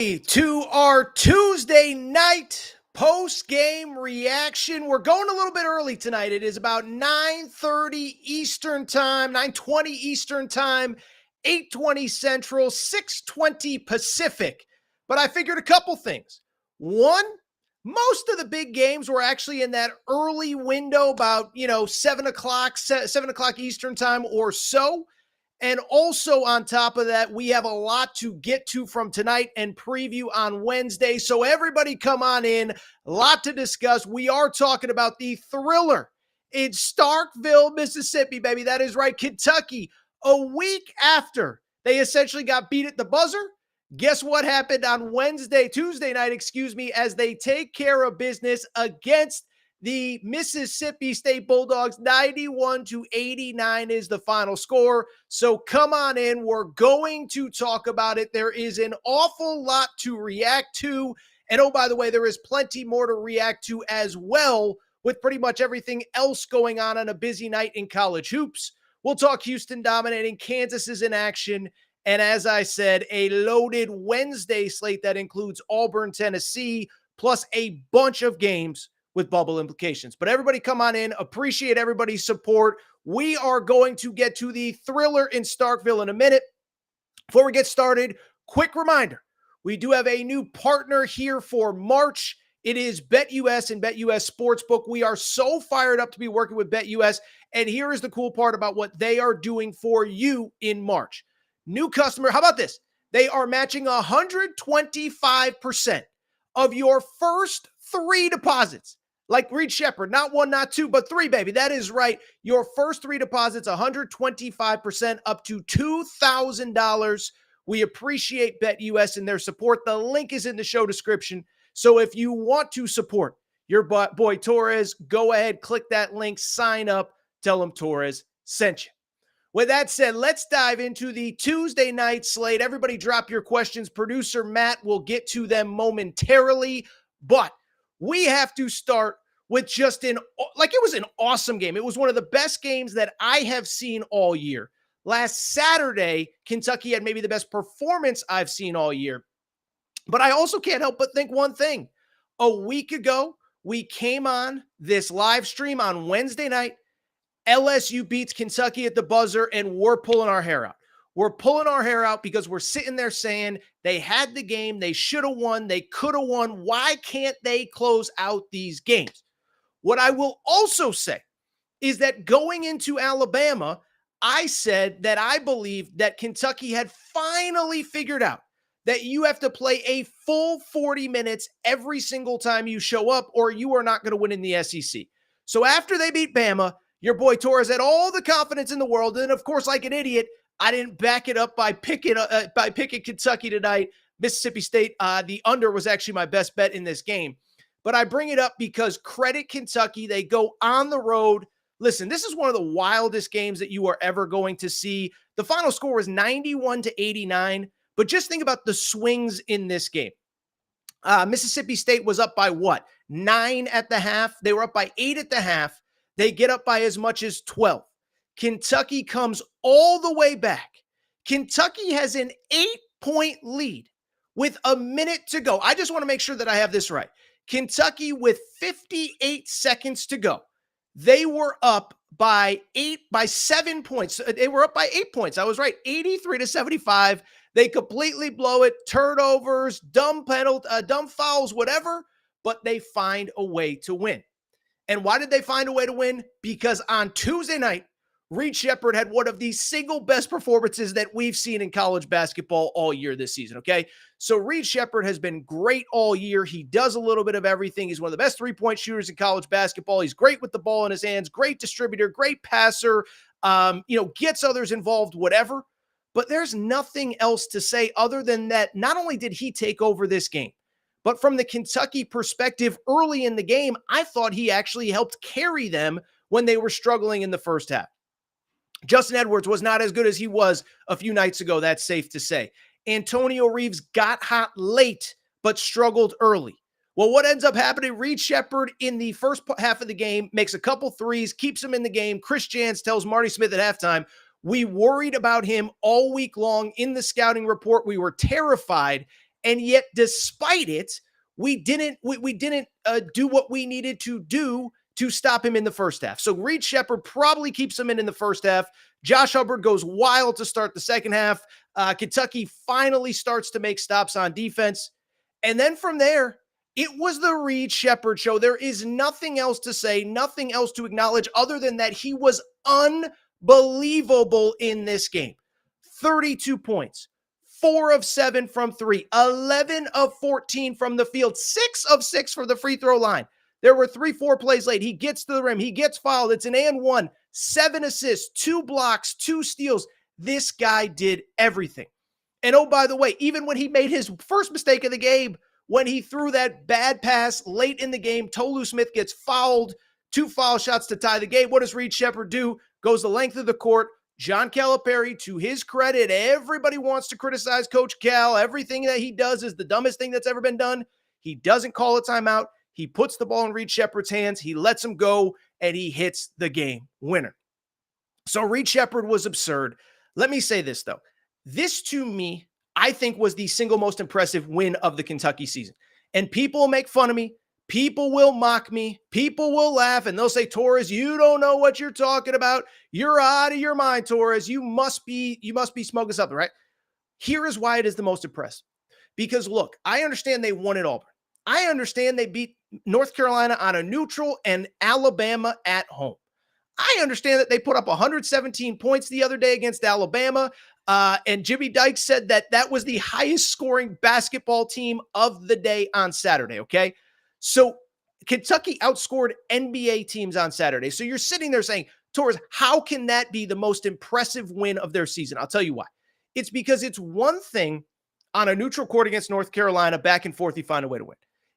To our Tuesday night post-game reaction. We're going a little bit early tonight. It is about 9:30 Eastern time, 9:20 Eastern time, 8:20 Central, 6:20 Pacific. But I figured a couple things. One, most of the big games were actually in that early window, about 7 o'clock Eastern time or so. And also on top of that, we have a lot to get to from tonight and preview on Wednesday. So everybody come on in, a lot to discuss. We are talking about the thriller in Starkville, Mississippi, baby. That is right, Kentucky. A week after they essentially got beat at the buzzer, guess what happened on Tuesday night, as they take care of business against the Mississippi State Bulldogs. 91-89 is the final score. So come on in. We're going to talk about it. There is an awful lot to react to. And oh, by the way, there is plenty more to react to as well, with pretty much everything else going on a busy night in college hoops. We'll talk Houston dominating. Kansas is in action. And as I said, a loaded Wednesday slate that includes Auburn-Tennessee, plus a bunch of games with bubble implications. But everybody come on in. Appreciate everybody's support. We are going to get to the thriller in Starkville in a minute. Before we get started, quick reminder, we do have a new partner here for March. It is BetUS and BetUS Sportsbook. We are so fired up to be working with BetUS, and here is the cool part about what they are doing for you in March. New customer, how about this? They are matching 125% of your first 3 deposits. Like Reed Sheppard, not 1, not 2, but 3, baby. That is right. Your first 3 deposits, 125% up to $2,000. We appreciate BetUS and their support. The link is in the show description. So if you want to support your boy Torres, go ahead, click that link, sign up, tell them Torres sent you. With that said, let's dive into the Tuesday night slate. Everybody drop your questions. Producer Matt will get to them momentarily, but we have to start with just it was an awesome game. It was one of the best games that I have seen all year. Last Saturday, Kentucky had maybe the best performance I've seen all year. But I also can't help but think one thing. A week ago, we came on this live stream on Wednesday night. LSU beats Kentucky at the buzzer, and we're pulling our hair out. We're pulling our hair out because we're sitting there saying they had the game, they should have won, they could have won. Why can't they close out these games? What I will also say is that going into Alabama, I said that I believe that Kentucky had finally figured out that you have to play a full 40 minutes every single time you show up, or you are not going to win in the SEC. So after they beat Bama, your boy Torres had all the confidence in the world. And of course, like an idiot, I didn't back it up by picking Kentucky tonight. Mississippi State, the under was actually my best bet in this game. But I bring it up because credit Kentucky. They go on the road. Listen, this is one of the wildest games that you are ever going to see. The final score was 91-89. But just think about the swings in this game. Mississippi State was up by 9 at the half. They were up by 8 at the half. They get up by as much as 12. Kentucky comes all the way back. Kentucky has an 8-point lead with a minute to go. I just want to make sure that I have this right. Kentucky with 58 seconds to go. They were up by 7 points. They were up by 8 points. I was right. 83-75. They completely blow it. Turnovers, dumb fouls, whatever, but they find a way to win. And why did they find a way to win? Because on Tuesday night, Reed Sheppard had one of the single best performances that we've seen in college basketball all year this season, okay? So Reed Sheppard has been great all year. He does a little bit of everything. He's one of the best three-point shooters in college basketball. He's great with the ball in his hands, great distributor, great passer, gets others involved, whatever. But there's nothing else to say other than that not only did he take over this game, but from the Kentucky perspective early in the game, I thought he actually helped carry them when they were struggling in the first half. Justin Edwards was not as good as he was a few nights ago, that's safe to say. Antonio Reeves got hot late, but struggled early. Well, what ends up happening, Reed Sheppard in the first half of the game makes a couple threes, keeps him in the game. Chris Jans tells Marty Smith at halftime, we worried about him all week long in the scouting report. We were terrified. And yet, despite it, we didn't do what we needed to do to stop him in the first half. So Reed Sheppard probably keeps him in the first half. Josh Hubbard goes wild to start the second half. Kentucky finally starts to make stops on defense. And then from there, it was the Reed Sheppard show. There is nothing else to say, nothing else to acknowledge other than that he was unbelievable in this game. 32 points, 4 of 7 from 3, 11 of 14 from the field, 6 of 6 for the free throw line. There were 3-4 plays late. He gets to the rim. He gets fouled. It's an and one, 7 assists, 2 blocks, 2 steals. This guy did everything. And oh, by the way, even when he made his first mistake of the game, when he threw that bad pass late in the game, Tolu Smith gets fouled, 2 foul shots to tie the game. What does Reed Sheppard do? Goes the length of the court. John Calipari, to his credit, everybody wants to criticize Coach Cal. Everything that he does is the dumbest thing that's ever been done. He doesn't call a timeout. He puts the ball in Reed Sheppard's hands. He lets him go, and he hits the game winner. So Reed Sheppard was absurd. Let me say this, though. This, to me, I think was the single most impressive win of the Kentucky season. And people will make fun of me. People will mock me. People will laugh, and they'll say, Torres, you don't know what you're talking about. You're out of your mind, Torres. You must be smoking something, right? Here is why it is the most impressive. Because, look, I understand they won at Auburn. I understand they beat North Carolina on a neutral and Alabama at home. I understand that they put up 117 points the other day against Alabama. And Jimmy Dykes said that was the highest scoring basketball team of the day on Saturday, okay? So Kentucky outscored NBA teams on Saturday. So you're sitting there saying, Torres, how can that be the most impressive win of their season? I'll tell you why. It's because it's one thing on a neutral court against North Carolina, back and forth, you find a way to win.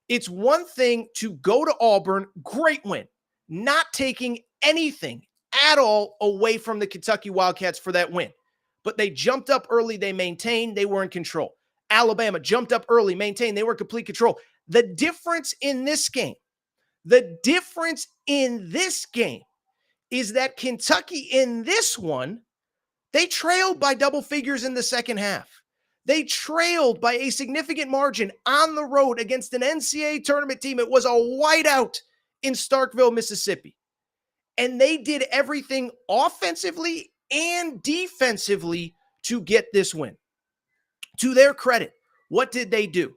It's one thing to go to Auburn, great win, not taking anything at all away from the Kentucky Wildcats for that win. But they jumped up early, they maintained, they were in control. Alabama jumped up early, maintained, they were in complete control. The difference in this game is that Kentucky in this one, they trailed by double figures in the second half. They trailed by a significant margin on the road against an NCAA tournament team. It was a whiteout in Starkville, Mississippi. And they did everything offensively and defensively to get this win. To their credit, what did they do?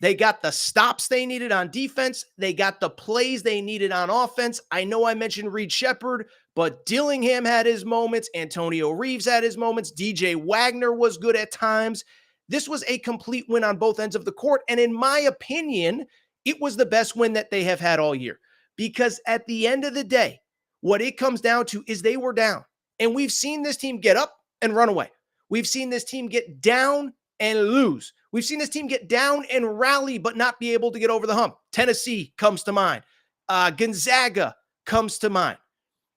They got the stops they needed on defense. They got the plays they needed on offense. I know I mentioned Reed Sheppard, but Dillingham had his moments. Antonio Reeves had his moments. DJ Wagner was good at times. This was a complete win on both ends of the court. And in my opinion, it was the best win that they have had all year. Because at the end of the day, what it comes down to is they were down. And we've seen this team get up and run away. We've seen this team get down and lose. We've seen this team get down and rally, but not be able to get over the hump. Tennessee comes to mind. Gonzaga comes to mind.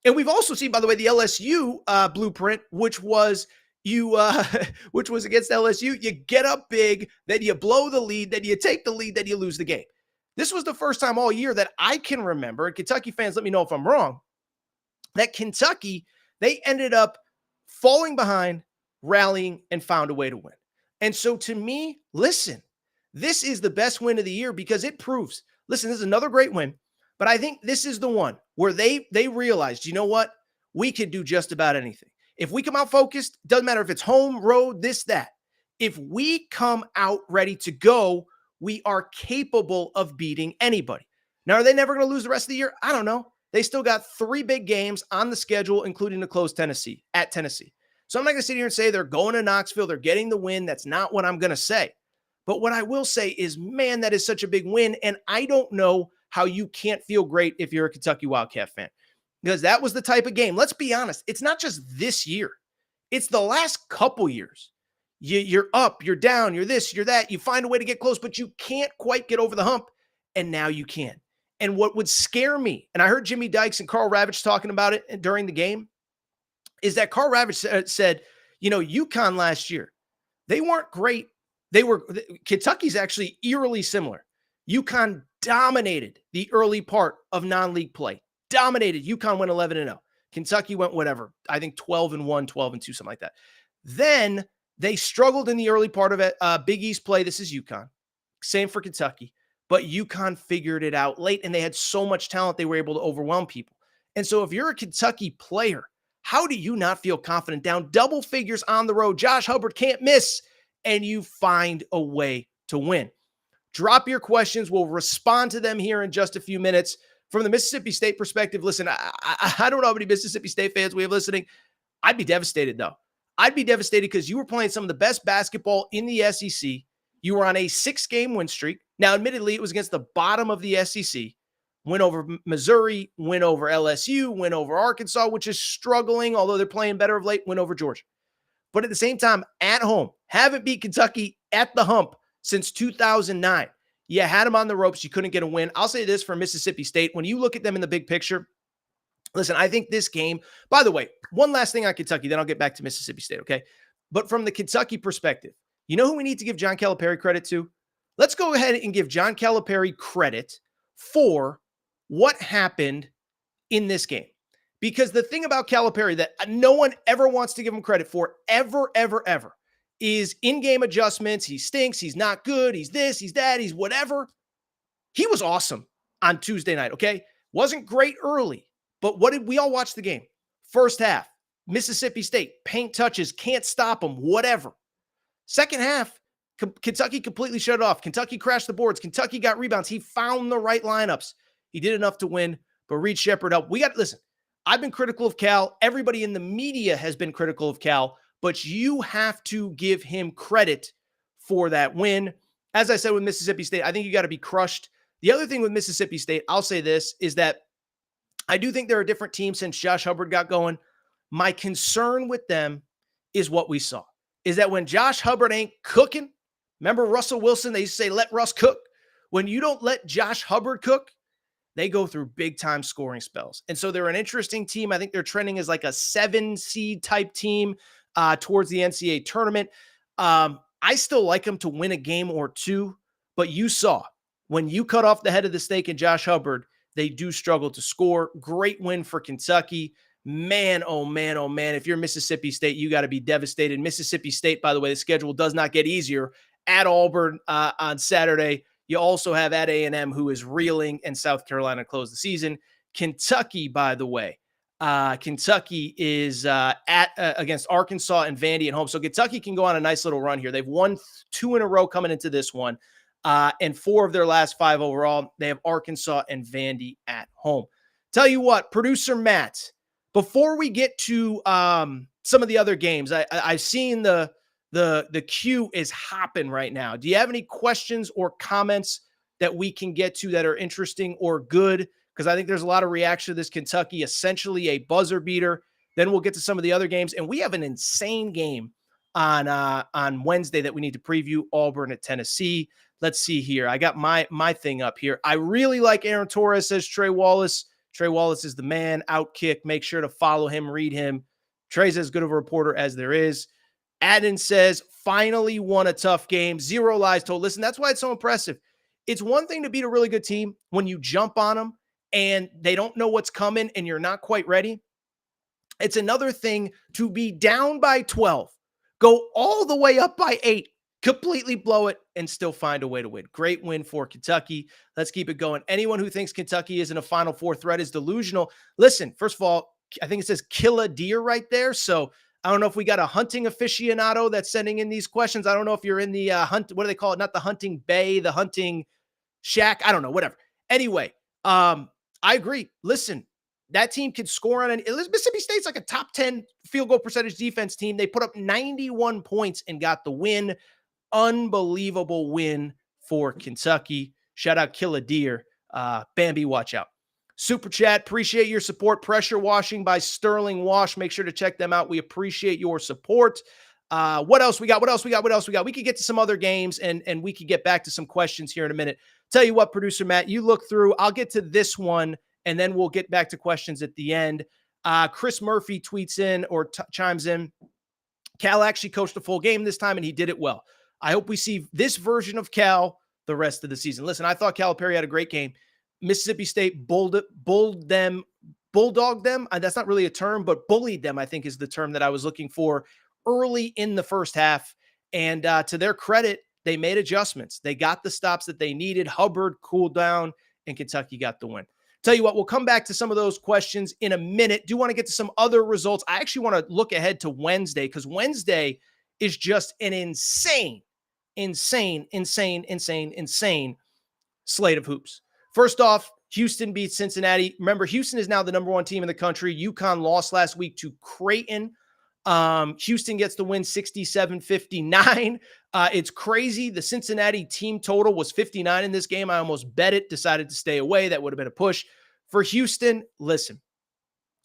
And we've also seen, by the way, the LSU blueprint, which was against LSU. You get up big, then you blow the lead, then you take the lead, then you lose the game. This was the first time all year that I can remember, and Kentucky fans, let me know if I'm wrong, that Kentucky, they ended up falling behind, rallying, and found a way to win. And so to me, listen, this is the best win of the year because it proves, listen, this is another great win, but I think this is the one where they realized, you know what? We can do just about anything. If we come out focused, doesn't matter if it's home, road, this, that. If we come out ready to go, we are capable of beating anybody. Now, are they never going to lose the rest of the year? I don't know. They still got 3 big games on the schedule, including to close Tennessee, at Tennessee. So I'm not going to sit here and say they're going to Knoxville, they're getting the win. That's not what I'm going to say. But what I will say is, man, that is such a big win. And I don't know how you can't feel great if you're a Kentucky Wildcat fan. Because that was the type of game. Let's be honest. It's not just this year. It's the last couple years. You're up, you're down, you're this, you're that. You find a way to get close, but you can't quite get over the hump. And now you can. And what would scare me, and I heard Jimmy Dykes and Carl Ravitch talking about it during the game, is that Carl Ravitch said, UConn last year, they weren't great. Kentucky's actually eerily similar. UConn dominated the early part of non-league play. Dominated. UConn went 11-0. Kentucky went whatever. I think 12-1, 12-2, something like that. Then They struggled in the early part of it. Big East play. This is UConn. Same for Kentucky. But UConn figured it out late, and they had so much talent, they were able to overwhelm people. And so if you're a Kentucky player, how do you not feel confident down double figures on the road? Josh Hubbard can't miss, and you find a way to win. Drop your questions. We'll respond to them here in just a few minutes. From the Mississippi State perspective, listen, I don't know how many Mississippi State fans we have listening. I'd be devastated, though. I'd be devastated because you were playing some of the best basketball in the SEC. You were on a 6-game win streak. Now, admittedly, it was against the bottom of the SEC. Win over Missouri, win over LSU, win over Arkansas, which is struggling, although they're playing better of late, win over Georgia. But at the same time, at home, haven't beat Kentucky at the hump since 2009. You had them on the ropes. You couldn't get a win. I'll say this for Mississippi State. When you look at them in the big picture, listen, I think this game, by the way, one last thing on Kentucky, then I'll get back to Mississippi State, okay? But from the Kentucky perspective, you know who we need to give John Calipari credit to? Let's go ahead and give John Calipari credit for what happened in this game. Because the thing about Calipari that no one ever wants to give him credit for, ever, is in-game adjustments. He stinks. He's not good. He's this, he's that, he's whatever. He was awesome on Tuesday night, okay? Wasn't great early, but what did we all watch the game? First half, Mississippi State, paint touches, can't stop them, whatever. Second half, Kentucky completely shut it off. Kentucky crashed the boards. Kentucky got rebounds. He found the right lineups. He did enough to win, but Reed Sheppard up. Listen, I've been critical of Cal. Everybody in the media has been critical of Cal, but you have to give him credit for that win. As I said with Mississippi State, I think you got to be crushed. The other thing with Mississippi State, I'll say this, is that I do think they're a different team since Josh Hubbard got going. My concern with them is what we saw, is that when Josh Hubbard ain't cooking, remember Russell Wilson, they used to say, let Russ cook. When you don't let Josh Hubbard cook, they go through big-time scoring spells. And so they're an interesting team. I think they're trending as like a 7-seed type team towards the NCAA tournament. I still like them to win a game or two, but you saw when you cut off the head of the snake in Josh Hubbard, they do struggle to score. Great win for Kentucky. Man, oh man, oh man. If you're Mississippi State, you got to be devastated. Mississippi State, by the way, the schedule does not get easier. At Auburn on Saturday. You also have at A&M, who is reeling, and South Carolina close the season. Kentucky, by the way, Kentucky is against Arkansas and Vandy at home. So Kentucky can go on a nice little run here. They've won 2 in a row coming into this one, and 4 of their last 5 overall. They have Arkansas and Vandy at home. Tell you what, producer Matt, before we get to some of the other games, I've seen the queue is hopping right now. Do you have any questions or comments that we can get to that are interesting or good? Because I think there's a lot of reaction to this Kentucky, essentially a buzzer beater. Then we'll get to some of the other games. And we have an insane game on Wednesday that we need to preview, Auburn at Tennessee. Let's see here. I got my thing up here. I really like Aaron Torres, says Trey Wallace. Trey Wallace is the man. Outkick. Make sure to follow him, read him. Trey's as good of a reporter as there is. Adden says, finally won a tough game. 0 lies told. Listen, that's why it's so impressive. It's one thing to beat a really good team when you jump on them and they don't know what's coming and you're not quite ready. It's another thing to be down by 12, go all the way up by 8, completely blow it, and still find a way to win. Great win for Kentucky. Let's keep it going. Anyone who thinks Kentucky isn't a Final Four threat is delusional. Listen, first of all, I think it says kill a deer right there. So I don't know if we got a hunting aficionado that's sending in these questions. I don't know if you're in the hunt. What do they call it? Not the hunting bay, the hunting shack. I don't know, whatever. Anyway, I agree. Listen, that team could score on Mississippi State's like a top 10 field goal percentage defense team. They put up 91 points and got the win. Unbelievable win for Kentucky. Shout out Kill a Deer. Bambi, watch out. Super chat. Appreciate your support. Pressure washing by Sterling Wash. Make sure to check them out. We appreciate your support. What else we got? We could get to some other games and we could get back to some questions here in a minute. Tell you what, producer Matt, you look through. I'll get to this one and then we'll get back to questions at the end. Chris Murphy tweets in or chimes in. Cal actually coached a full game this time and he did it well. I hope we see this version of Cal the rest of the season. Listen, I thought Calipari had a great game. Mississippi State bulldog them. That's not really a term, but bullied them, I think is the term that I was looking for. early in the first half. And to their credit, they made adjustments. They got the stops that they needed. Hubbard cooled down, and Kentucky got the win. Tell you what, we'll come back to some of those questions in a minute. Do want to get to some other results. I actually want to look ahead to Wednesday, because Wednesday is just an insane slate of hoops. First off, Houston beats Cincinnati. Remember, Houston is now the number 1 team in the country. UConn lost last week to Creighton. Houston gets the win 67-59. It's crazy. The Cincinnati team total was 59 in this game. I almost bet it, decided to stay away. That would have been a push. For Houston, listen,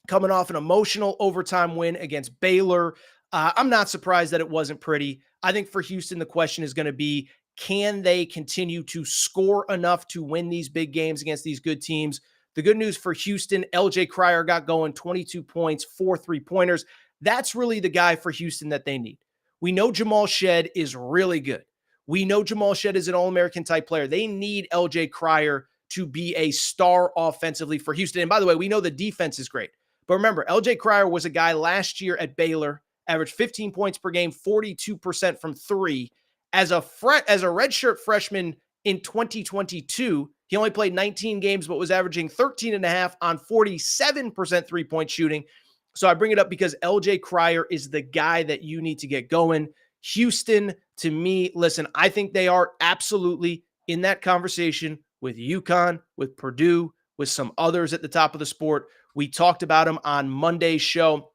coming off an emotional overtime win against Baylor, I'm not surprised that it wasn't pretty. I think for Houston, the question is going to be, can they continue to score enough to win these big games against these good teams? The good news for Houston, LJ Cryer got going, 22 points, 4 3-pointers. That's really the guy for Houston that they need. We know Jamal Shead is really good. We know Jamal Shead is an All-American type player. They need LJ Cryer to be a star offensively for Houston. And by the way, we know the defense is great. But remember, LJ Cryer was a guy last year at Baylor, averaged 15 points per game, 42% from 3. As a redshirt freshman in 2022, he only played 19 games, but was averaging 13.5 on 47% three-point shooting. So I bring it up because LJ Cryer is the guy that you need to get going. Houston, to me, listen, I think they are absolutely in that conversation with UConn, with Purdue, with some others at the top of the sport. We talked about them on Monday's show.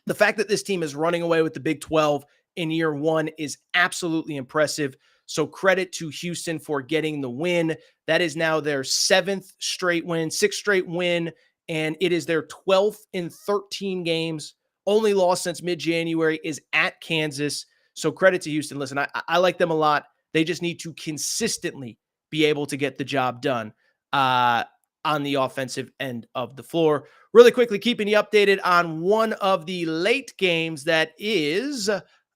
The fact that this team is running away with the Big 12 in year 1 is absolutely impressive. So credit to Houston for getting the win. That is now their 6th straight win, and it is their 12th in 13 games. Only loss since mid-January is at Kansas. So credit to Houston. Listen, I like them a lot. They just need to consistently be able to get the job done on the offensive end of the floor. Really quickly, keeping you updated on one of the late games that is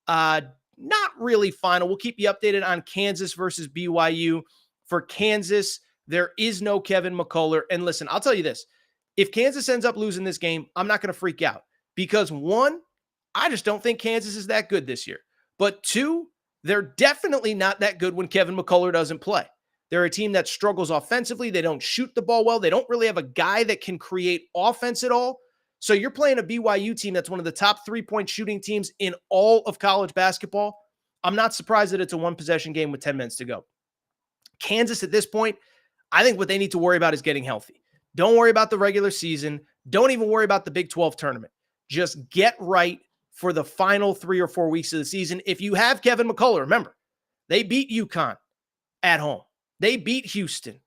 not really final. We'll keep you updated on Kansas versus BYU. For Kansas, there is no Kevin McCullough. And listen, I'll tell you this. If Kansas ends up losing this game, I'm not going to freak out. Because 1, I just don't think Kansas is that good this year. But 2, they're definitely not that good when Kevin McCullough doesn't play. They're a team that struggles offensively. They don't shoot the ball well. They don't really have a guy that can create offense at all. So you're playing a BYU team that's one of the top 3-point shooting teams in all of college basketball. I'm not surprised that it's a 1-possession game with 10 minutes to go. Kansas at this point, I think what they need to worry about is getting healthy. Don't worry about the regular season. Don't even worry about the Big 12 tournament. Just get right for the final 3 or 4 weeks of the season. If you have Kevin McCullough, remember, they beat UConn at home. They beat Houston.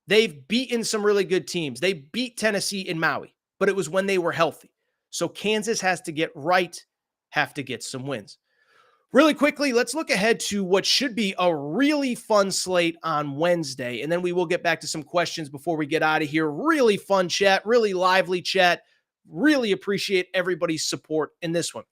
They've beaten some really good teams. They beat Tennessee in Maui, but it was when they were healthy. So Kansas has to get right, have to get some wins. Really quickly, let's look ahead to what should be a really fun slate on Wednesday, and then we will get back to some questions before we get out of here. Really fun chat, really lively chat. Really appreciate everybody's support in this one.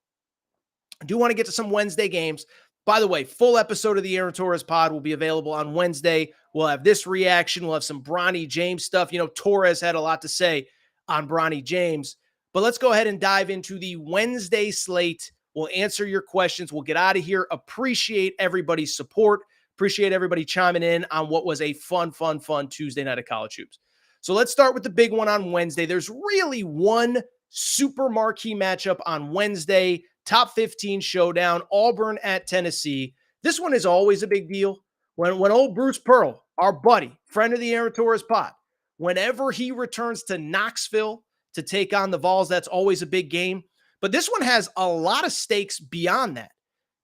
I do want to get to some Wednesday games. By the way, full episode of the Aaron Torres pod will be available on Wednesday. We'll have this reaction. We'll have some Bronny James stuff. You know, Torres had a lot to say on Bronny James. But let's go ahead and dive into the Wednesday slate. We'll answer your questions. We'll get out of here. Appreciate everybody's support. Appreciate everybody chiming in on what was a fun Tuesday night of college hoops. So let's start with the big one on Wednesday. There's really one super marquee matchup on Wednesday. Top 15 showdown, Auburn at Tennessee. This one is always a big deal. When old Bruce Pearl, our buddy, friend of the Aaron Torres pod, whenever he returns to Knoxville to take on the Vols, that's always a big game. But this one has a lot of stakes beyond that.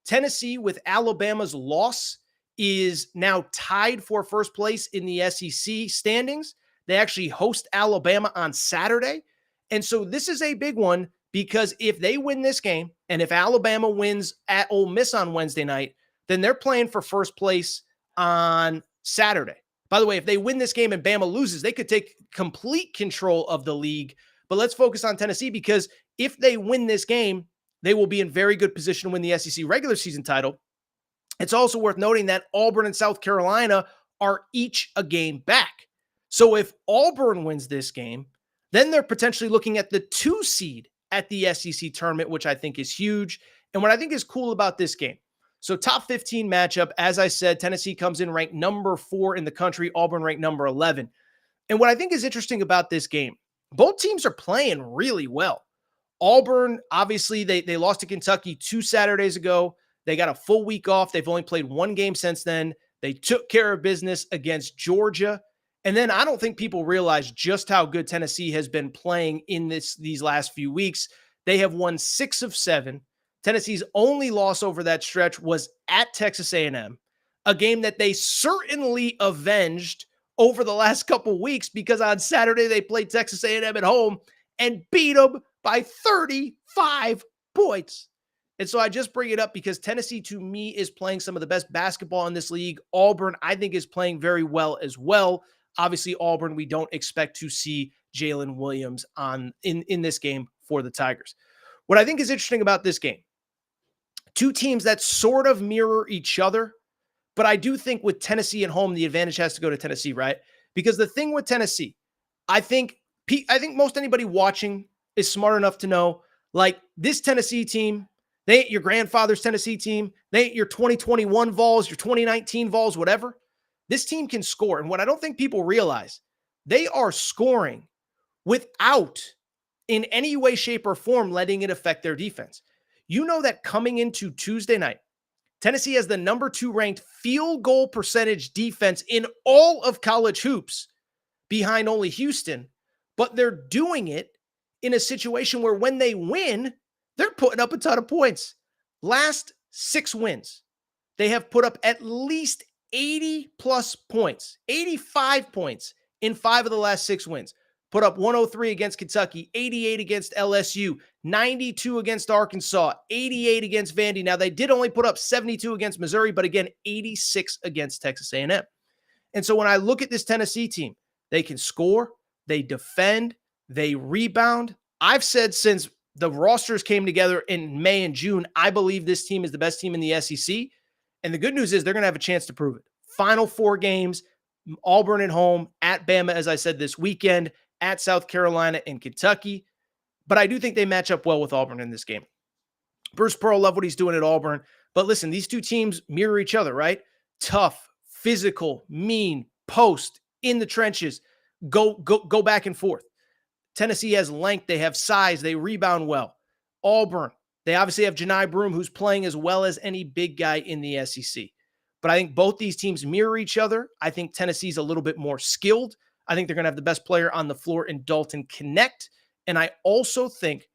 Tennessee, with Alabama's loss, is now tied for first place in the SEC standings. They actually host Alabama on Saturday. And so this is a big one because if they win this game and if Alabama wins at Ole Miss on Wednesday night, then they're playing for first place on Saturday. By the way, if they win this game and Bama loses, they could take complete control of the league. But let's focus on Tennessee because if they win this game, they will be in very good position to win the SEC regular season title. It's also worth noting that Auburn and South Carolina are each a game back. So if Auburn wins this game, then they're potentially looking at the 2 seed at the SEC tournament, which I think is huge. And what I think is cool about this game, so top 15 matchup, as I said, Tennessee comes in ranked number 4 in the country, Auburn ranked number 11. And what I think is interesting about this game, both teams are playing really well. Auburn, obviously, they lost to Kentucky 2 Saturdays ago. They got a full week off. They've only played one game since then. They took care of business against Georgia. And then I don't think people realize just how good Tennessee has been playing in these last few weeks. They have won 6 of 7. Tennessee's only loss over that stretch was at Texas A&M, a game that they certainly avenged over the last couple weeks because on Saturday they played Texas A&M at home and beat them by 35 points. And so I just bring it up because Tennessee, to me, is playing some of the best basketball in this league. Auburn, I think, is playing very well as well. Obviously, Auburn, we don't expect to see Jalen Williams in this game for the Tigers. What I think is interesting about this game, two teams that sort of mirror each other, but I do think with Tennessee at home, the advantage has to go to Tennessee, right? Because the thing with Tennessee, I think most anybody watching is smart enough to know, like, this Tennessee team, they ain't your grandfather's Tennessee team. They ain't your 2021 Vols, your 2019 Vols, whatever. This team can score. And what I don't think people realize, they are scoring without, in any way, shape, or form, letting it affect their defense. You know that coming into Tuesday night, Tennessee has the number 2 ranked field goal percentage defense in all of college hoops, behind only Houston, but they're doing it in a situation where when they win, they're putting up a ton of points. Last 6 wins, they have put up at least 80 plus points, 85 points in 5 of the last 6 wins. Put up 103 against Kentucky, 88 against LSU, 92 against Arkansas, 88 against Vandy. Now, they did only put up 72 against Missouri, but again, 86 against Texas A&M. And so when I look at this Tennessee team, they can score, they defend, they rebound. I've said since the rosters came together in May and June, I believe this team is the best team in the SEC. And the good news is they're going to have a chance to prove it. Final 4 games, Auburn at home, at Bama, as I said, this weekend, at South Carolina and Kentucky. But I do think they match up well with Auburn in this game. Bruce Pearl, love what he's doing at Auburn. But listen, these two teams mirror each other, right? Tough, physical, mean, post, in the trenches, go back and forth. Tennessee has length, they have size, they rebound well. Auburn, they obviously have Janai Broome, who's playing as well as any big guy in the SEC. But I think both these teams mirror each other. I think Tennessee's a little bit more skilled. I think they're going to have the best player on the floor in Dalton Connect. And I also think,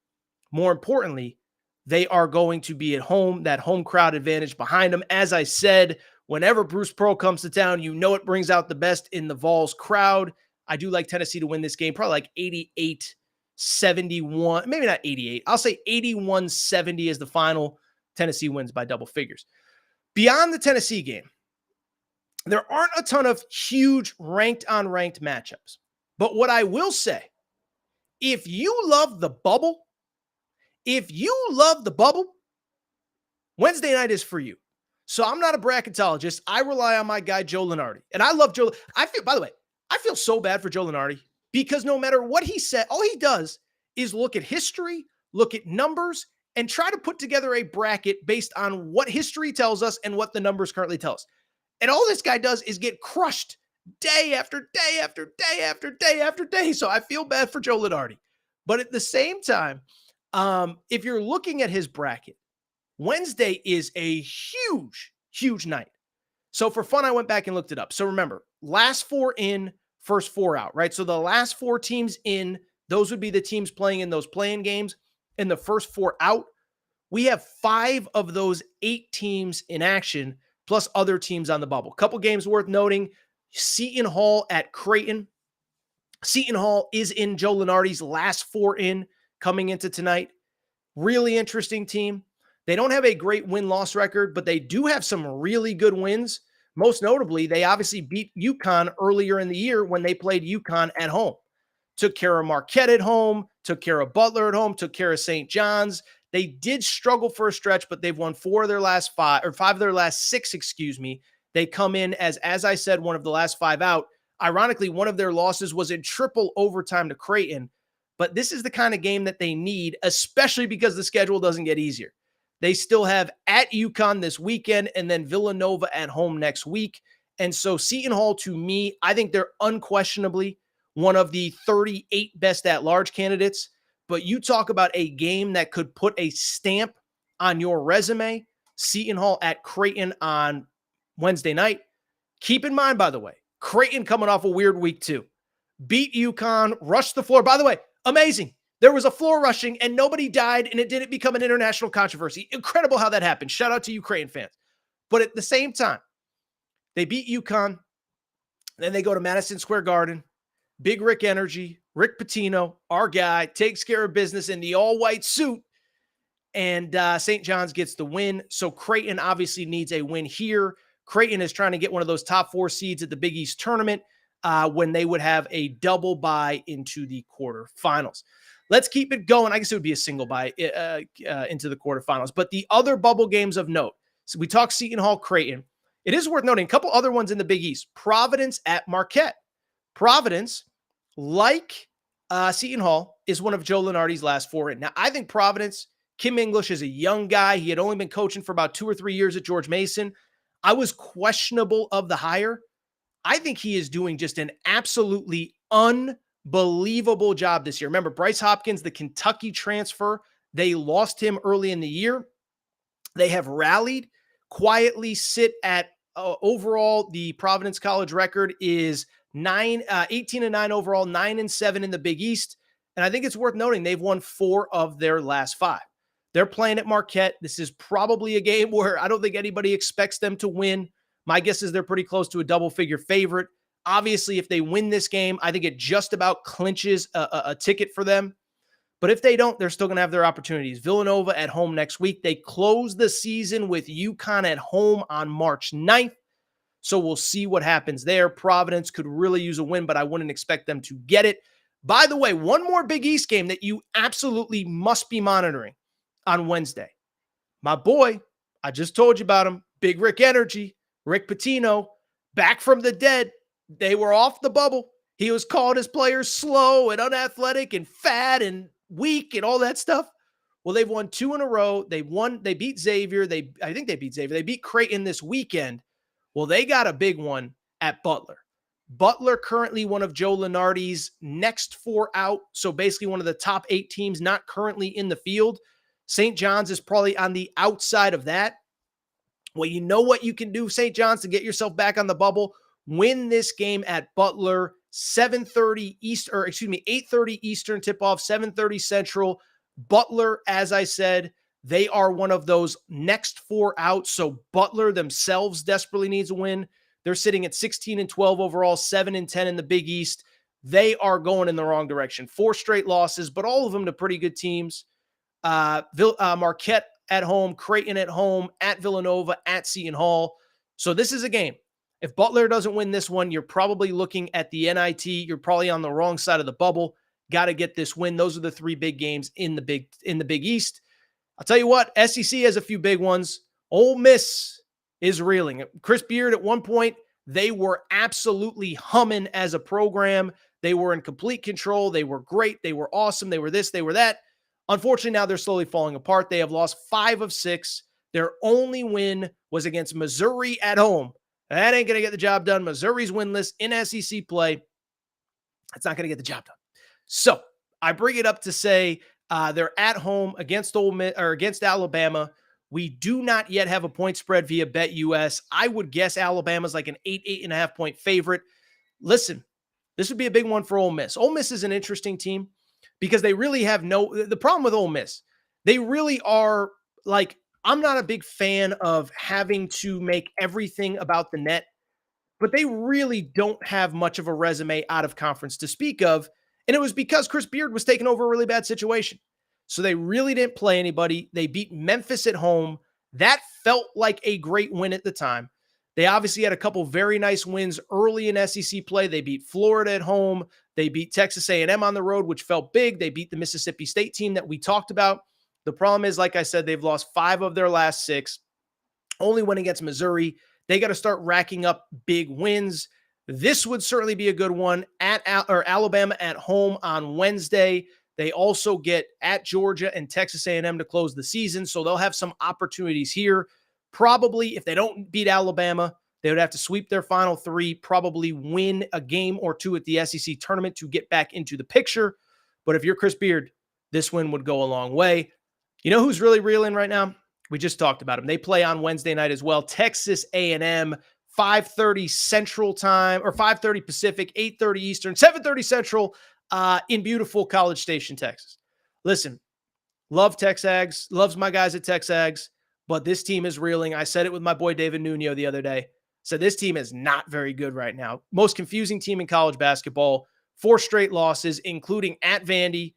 more importantly, they are going to be at home, that home crowd advantage behind them. As I said, whenever Bruce Pearl comes to town, you know it brings out the best in the Vols crowd. I do like Tennessee to win this game, probably like 88-71, maybe not 88. I'll say 81-70 is the final. Tennessee wins by double figures. Beyond the Tennessee game, there aren't a ton of huge ranked-on-ranked matchups. But what I will say, if you love the bubble, Wednesday night is for you. So I'm not a bracketologist. I rely on my guy, Joe Lunardi. And I love Joe. By the way, I feel so bad for Joe Lunardi because no matter what he said, all he does is look at history, look at numbers, and try to put together a bracket based on what history tells us and what the numbers currently tell us. And all this guy does is get crushed day after day after day after day after day. So I feel bad for Joe Lunardi. But at the same time, if you're looking at his bracket, Wednesday is a huge, huge night. So for fun, I went back and looked it up. So remember, last 4 in, first 4 out, right? So the last 4 teams in, those would be the teams playing in those play-in games. And the first 4 out, we have 5 of those 8 teams in action, plus other teams on the bubble. Couple games worth noting, Seton Hall at Creighton. Seton Hall is in Joe Lunardi's last 4 in coming into tonight. Really interesting team. They don't have a great win-loss record, but they do have some really good wins. Most notably, they obviously beat UConn earlier in the year when they played UConn at home. Took care of Marquette at home, took care of Butler at home, took care of St. John's. They did struggle for a stretch, but they've won 4 of their last 5, or 5 of their last 6, They come in as I said, one of the last 5 out. Ironically, one of their losses was in triple overtime to Creighton. But this is the kind of game that they need, especially because the schedule doesn't get easier. They still have at UConn this weekend and then Villanova at home next week. And so Seton Hall, to me, I think they're unquestionably one of the 38 best at-large candidates. But you talk about a game that could put a stamp on your resume, Seton Hall at Creighton on Wednesday night. Keep in mind, by the way, Creighton coming off a weird week too. Beat UConn, rushed the floor. By the way, amazing. There was a floor rushing and nobody died and it didn't become an international controversy. Incredible how that happened. Shout out to you Creighton fans. But at the same time, they beat UConn. Then they go to Madison Square Garden. Big Rick energy. Rick Pitino, our guy, takes care of business in the all-white suit. And St. John's gets the win. So Creighton obviously needs a win here. Creighton is trying to get one of those top 4 seeds at the Big East tournament when they would have a double bye into the quarterfinals. Let's keep it going. I guess it would be a single bye into the quarterfinals. But the other bubble games of note. So we talked Seton Hall, Creighton. It is worth noting a couple other ones in the Big East. Providence at Marquette. Providence, like Seton Hall, is one of Joe Lunardi's last 4 in. Now, I think Providence, Kim English is a young guy. He had only been coaching for about 2 or 3 years at George Mason. I was questionable of the hire. I think he is doing just an absolutely unbelievable job this year. Remember, Bryce Hopkins, the Kentucky transfer, they lost him early in the year. They have rallied, quietly sit at overall, the Providence College record is 18-9 overall, 9-7 in the Big East. And I think it's worth noting they've won 4 of their last 5. They're playing at Marquette. This is probably a game where I don't think anybody expects them to win. My guess is they're pretty close to a double-figure favorite. Obviously, if they win this game, I think it just about clinches a ticket for them. But if they don't, they're still going to have their opportunities. Villanova at home next week. They close the season with UConn at home on March 9th. So we'll see what happens there. Providence could really use a win, but I wouldn't expect them to get it. By the way, one more Big East game that you absolutely must be monitoring on Wednesday. My boy, I just told you about him, Big Rick Energy, Rick Pitino, back from the dead. They were off the bubble. He was calling his players slow and unathletic and fat and weak and all that stuff. Well, they've won 2 in a row. They beat Xavier. I think they beat Xavier. They beat Creighton this weekend. Well, they got a big one at Butler. Butler currently one of Joe Lunardi's next 4 out. So basically one of the top 8 teams not currently in the field. St. John's is probably on the outside of that. Well, you know what you can do, St. John's, to get yourself back on the bubble. Win this game at Butler, 8:30 Eastern tip-off, 7:30 Central. Butler, as I said, they are one of those next 4 out. So Butler themselves desperately needs a win. They're sitting at 16-12 overall, 7-10 in the Big East. They are going in the wrong direction. 4 straight losses, but all of them to pretty good teams. Marquette at home, Creighton at home, at Villanova, at Seton Hall. So this is a game. If Butler doesn't win this one, you're probably looking at the NIT. You're probably on the wrong side of the bubble. Got to get this win. Those are the 3 big games in the Big East. I'll tell you what, SEC has a few big ones. Ole Miss is reeling. Chris Beard, at one point, they were absolutely humming as a program. They were in complete control. They were great. They were awesome. They were this, they were that. Unfortunately, now they're slowly falling apart. They have lost 5 of 6. Their only win was against Missouri at home. That ain't going to get the job done. Missouri's winless in SEC play. That's not going to get the job done. So I bring it up to say they're at home against Ole Miss or against Alabama. We do not yet have a point spread via BetUS. I would guess Alabama's like an 8.5 point favorite. Listen, this would be a big one for Ole Miss. Ole Miss is an interesting team because they really have the problem with Ole Miss, they really are like, I'm not a big fan of having to make everything about the net, but they really don't have much of a resume out of conference to speak of. And it was because Chris Beard was taking over a really bad situation. So they really didn't play anybody. They beat Memphis at home. That felt like a great win at the time. They obviously had a couple very nice wins early in SEC play. They beat Florida at home. They beat Texas A&M on the road, which felt big. They beat the Mississippi State team that we talked about. The problem is, like I said, they've lost 5 of their last 6. Only win against Missouri. They got to start racking up big wins. This would certainly be a good one at Alabama at home on Wednesday. They also get at Georgia and Texas A&M to close the season, so they'll have some opportunities here. Probably, if they don't beat Alabama, they would have to sweep their final three, probably win a game or two at the SEC tournament to get back into the picture. But if you're Chris Beard, this win would go a long way. You know who's really reeling right now? We just talked about them. They play on Wednesday night as well. Texas A&M, 5:30 Central Time, or 5:30 Pacific, 8:30 Eastern, 7:30 Central in beautiful College Station, Texas. Listen, love Texags, loves my guys at Texags, but this team is reeling. I said it with my boy David Nuno the other day. So this team is not very good right now. Most confusing team in college basketball. 4 straight losses, including at Vandy,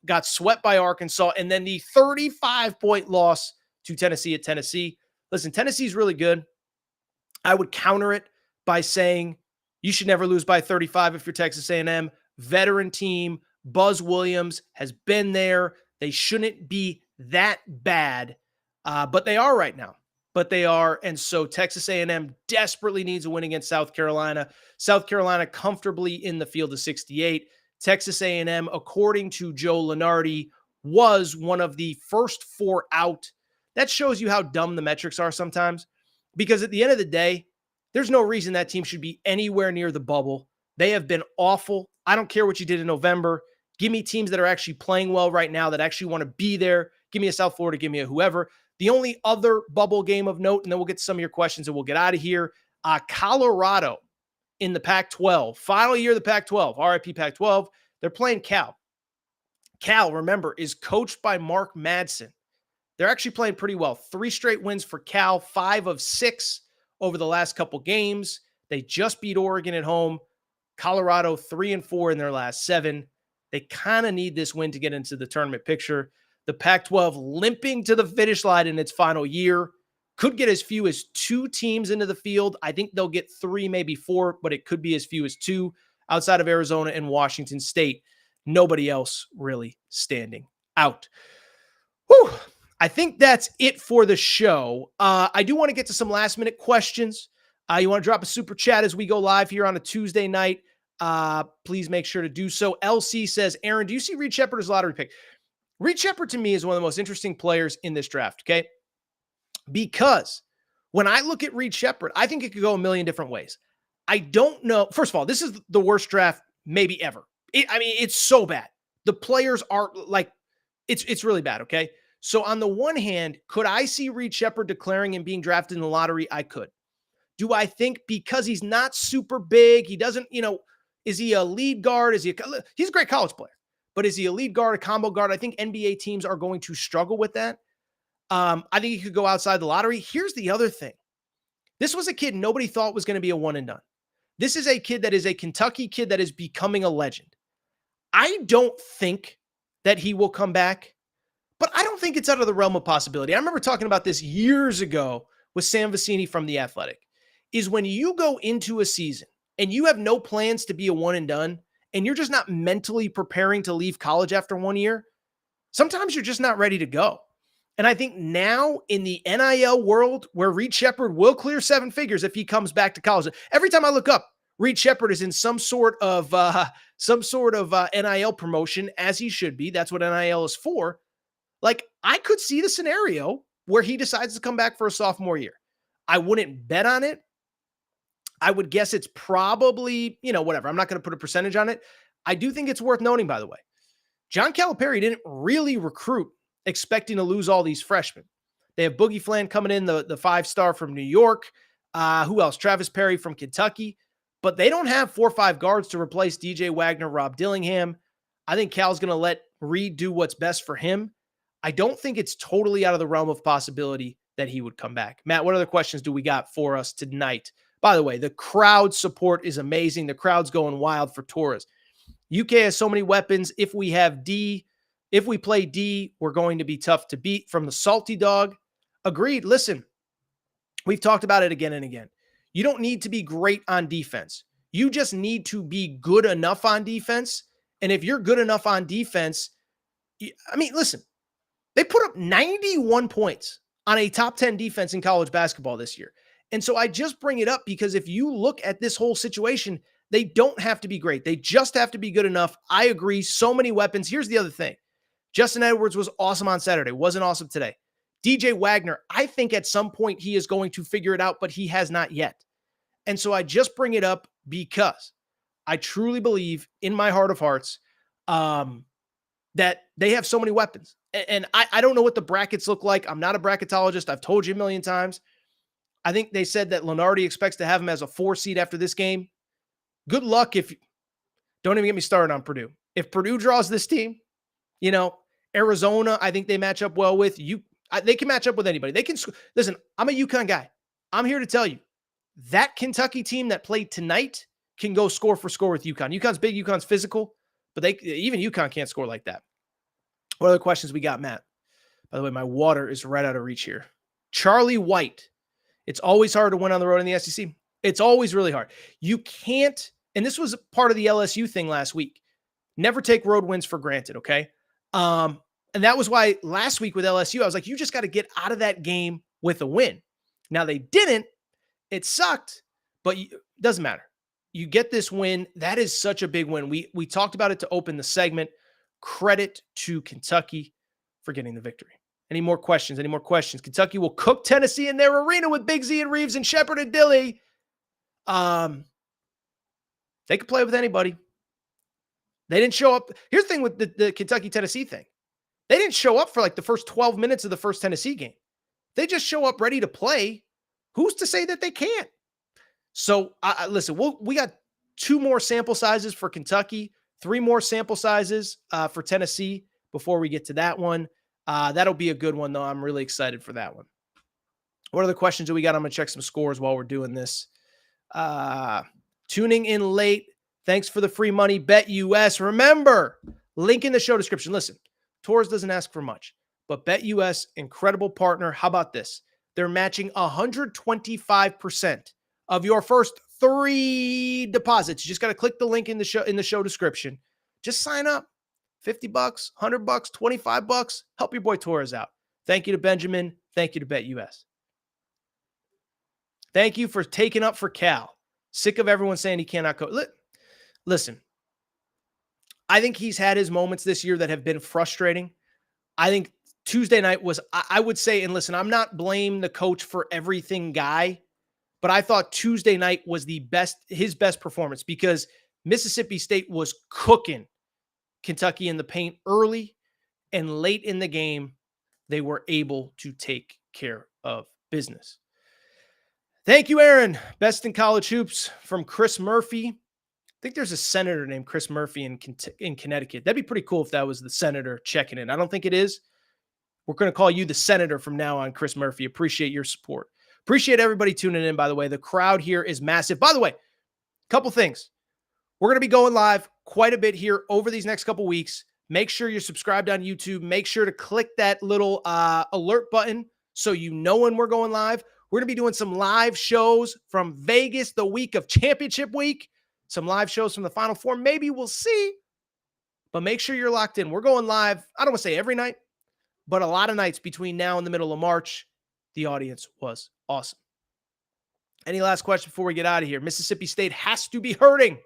got swept by Arkansas, and then the 35-point loss to Tennessee at Tennessee. Listen, Tennessee's really good. I would counter it by saying you should never lose by 35 if you're Texas A&M. Veteran team. Buzz Williams has been there. They shouldn't be that bad, but they are right now. But they are, and so Texas A&M desperately needs a win against South Carolina. South Carolina comfortably in the field of 68. Texas A&M, according to Joe Lunardi, was one of the first 4 out. That shows you how dumb the metrics are sometimes, because at the end of the day, there's no reason that team should be anywhere near the bubble. They have been awful. I don't care what you did in November. Give me teams that are actually playing well right now, that actually want to be there. Give me a South Florida, give me a whoever. The only other bubble game of note, and then we'll get to some of your questions and we'll get out of here. Colorado in the Pac-12, final year of the Pac-12, RIP Pac-12. They're playing Cal. Cal, remember, is coached by Mark Madsen. They're actually playing pretty well. 3 straight wins for Cal, 5 of 6 over the last couple games. They just beat Oregon at home. Colorado 3-4 in their last 7. They kind of need this win to get into the tournament picture. The Pac-12 limping to the finish line in its final year. Could get as few as 2 teams into the field. I think they'll get 3, maybe 4, but it could be as few as 2 outside of Arizona and Washington State. Nobody else really standing out. Whew. I think that's it for the show. I do want to get to some last-minute questions. You want to drop a super chat as we go live here on a Tuesday night. Please make sure to do so. LC says, Aaron, do you see Reed Sheppard as a lottery pick? Reed Sheppard to me is one of the most interesting players in this draft, okay? Because when I look at Reed Sheppard, I think it could go a million different ways. I don't know. First of all, this is the worst draft maybe ever. It's so bad. The players are like, it's really bad, okay? So on the one hand, could I see Reed Sheppard declaring and being drafted in the lottery? I could. Do I think because he's not super big, he doesn't, is he a lead guard? He's a great college player. But is he a lead guard, a combo guard? I think NBA teams are going to struggle with that. I think he could go outside the lottery. Here's the other thing. This was a kid nobody thought was going to be a one and done. This is a kid that is a Kentucky kid that is becoming a legend. I don't think that he will come back, but I don't think it's out of the realm of possibility. I remember talking about this years ago with Sam Vecini from The Athletic, is when you go into a season and you have no plans to be a one and done, and you're just not mentally preparing to leave college after 1 year, sometimes you're just not ready to go. And I think now in the NIL world, where Reed Sheppard will clear 7 figures if he comes back to college. Every time I look up, Reed Sheppard is in some sort of NIL promotion, as he should be. That's what NIL is for. Like, I could see the scenario where he decides to come back for a sophomore year. I wouldn't bet on it. I would guess it's probably, whatever. I'm not going to put a percentage on it. I do think it's worth noting, by the way, John Calipari didn't really recruit expecting to lose all these freshmen. They have Boogie Flan coming in, the 5-star from New York. Who else? Travis Perry from Kentucky. But they don't have 4 or 5 guards to replace DJ Wagner, Rob Dillingham. I think Cal's going to let Reed do what's best for him. I don't think it's totally out of the realm of possibility that he would come back. Matt, what other questions do we got for us tonight? By the way, the crowd support is amazing. The crowd's going wild for Torres. UK has so many weapons. If we play D, we're going to be tough to beat. From the Salty Dog. Agreed. Listen, we've talked about it again and again. You don't need to be great on defense. You just need to be good enough on defense. And if you're good enough on defense, listen, they put up 91 points on a top 10 defense in college basketball this year. And so I just bring it up because if you look at this whole situation, They don't have to be great. They just have to be good enough. I agree. So many weapons. Here's the other thing. Justin Edwards was awesome on Saturday. Wasn't awesome today. DJ Wagner, I think at some point he is going to figure it out, but he has not yet. And so I just bring it up because I truly believe in my heart of hearts that they have so many weapons. And I don't know what the brackets look like. I'm not a bracketologist. I've told you a million times. I think they said that Lenardi expects to have him as a 4 seed after this game. Good luck if don't even get me started on Purdue. If Purdue draws this team, Arizona, I think they match up well with you. They can match up with anybody. They can listen. I'm a UConn guy. I'm here to tell you that Kentucky team that played tonight can go score for score with UConn. UConn's big. UConn's physical, but even UConn can't score like that. What other questions we got, Matt? By the way, my water is right out of reach here. Charlie White. It's always hard to win on the road in the SEC. It's always really hard. You can't, and this was part of the LSU thing last week. Never take road wins for granted, okay? And that was why last week with LSU, I was like, you just got to get out of that game with a win. Now they didn't. It sucked, but it doesn't matter. You get this win. That is such a big win. We talked about it to open the segment. Credit to Kentucky for getting the victory. Any more questions? Kentucky will cook Tennessee in their arena with Big Z and Reeves and Sheppard and Dilly. They could play with anybody. They didn't show up. Here's the thing with the Kentucky-Tennessee thing. They didn't show up for like the first 12 minutes of the first Tennessee game. They just show up ready to play. Who's to say that they can't? So, listen, we got 2 more sample sizes for Kentucky, 3 more sample sizes for Tennessee before we get to that one. That'll be a good one, though. I'm really excited for that one. What other questions do we got? I'm going to check some scores while we're doing this. Tuning in late. Thanks for the free money. BetUS. Remember, link in the show description. Listen, Torres doesn't ask for much, but BetUS, incredible partner. How about this? They're matching 125% of your first 3 deposits. You just got to click the link in the show description. Just sign up. $50, $100, $25. Help your boy Torres out. Thank you to Benjamin. Thank you to BetUS. Thank you for taking up for Cal. Sick of everyone saying he cannot coach. Listen, I think he's had his moments this year that have been frustrating. I think Tuesday night was, I would say, and listen, I'm not blaming the coach for everything guy, but I thought Tuesday night was his best performance because Mississippi State was cooking Kentucky in the paint early, and late in the game, they were able to take care of business. Thank you, Aaron. Best in college hoops from Chris Murphy. I think there's a senator named Chris Murphy in Connecticut. That'd be pretty cool if that was the senator checking in. I don't think it is. We're going to call you the senator from now on, Chris Murphy. Appreciate your support. Appreciate everybody tuning in, by the way. The crowd here is massive. By the way, a couple things. We're going to be going live quite a bit here over these next couple weeks. Make sure you're subscribed on YouTube. Make sure to click that little alert button so you know when we're going live. We're going to be doing some live shows from Vegas the week of championship week. Some live shows from the Final Four. Maybe we'll see. But make sure you're locked in. We're going live, I don't want to say every night, but a lot of nights between now and the middle of March. The audience was awesome. Any last question before we get out of here? Mississippi State has to be hurting.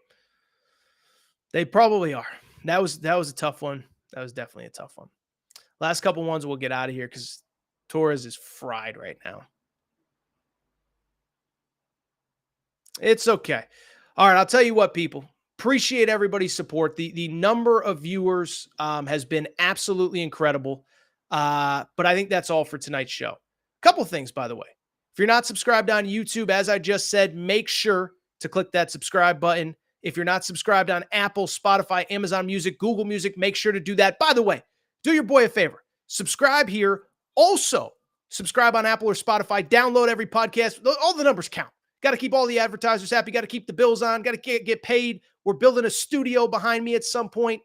They probably are. That was a tough one. That was definitely a tough one. Last couple ones we'll get out of here because Torres is fried right now. It's okay. All right, I'll tell you what, people. Appreciate everybody's support. The number of viewers has been absolutely incredible. But I think that's all for tonight's show. Couple things, by the way. If you're not subscribed on YouTube, as I just said, make sure to click that subscribe button. If you're not subscribed on Apple, Spotify, Amazon Music, Google Music, make sure to do that. By the way, do your boy a favor. Subscribe here. Also, subscribe on Apple or Spotify. Download every podcast. All the numbers count. Got to keep all the advertisers happy. Got to keep the bills on. Got to get paid. We're building a studio behind me at some point,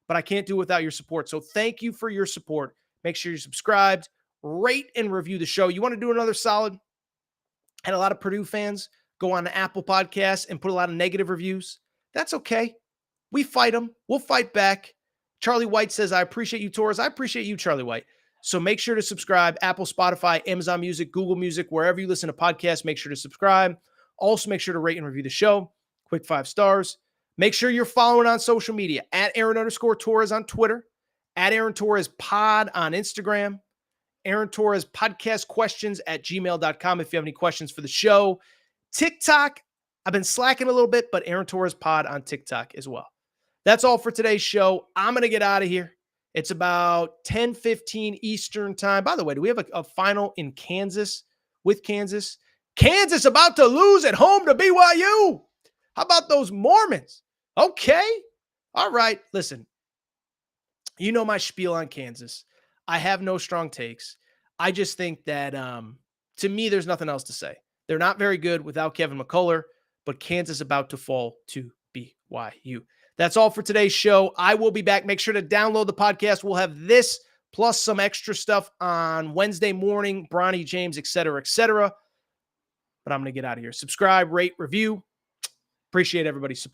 but I can't do it without your support. So thank you for your support. Make sure you're subscribed. Rate and review the show. You want to do another solid? Had a lot of Purdue fans go on to Apple Podcasts and put a lot of negative reviews. That's okay. We fight them. We'll fight back. Charlie White says, I appreciate you, Torres. I appreciate you, Charlie White. So make sure to subscribe. Apple, Spotify, Amazon Music, Google Music, wherever you listen to podcasts, make sure to subscribe. Also, make sure to rate and review the show. Quick 5 stars. Make sure you're following on social media at Aaron_Torres on Twitter, at Aaron Torres Pod on Instagram, Aaron Torres Podcast Questions at gmail.com if you have any questions for the show. TikTok, I've been slacking a little bit, but Aaron Torres Pod on TikTok as well. That's all for today's show. I'm going to get out of here. It's about 10:15 Eastern time. By the way, do we have a final in Kansas with Kansas? Kansas about to lose at home to BYU. How about those Mormons? Okay. All right. Listen, you know my spiel on Kansas. I have no strong takes. I just think that, to me, there's nothing else to say. They're not very good without Kevin McCullough, but Kansas about to fall to BYU. That's all for today's show. I will be back. Make sure to download the podcast. We'll have this plus some extra stuff on Wednesday morning, Bronny James, et cetera, et cetera. But I'm going to get out of here. Subscribe, rate, review. Appreciate everybody's support.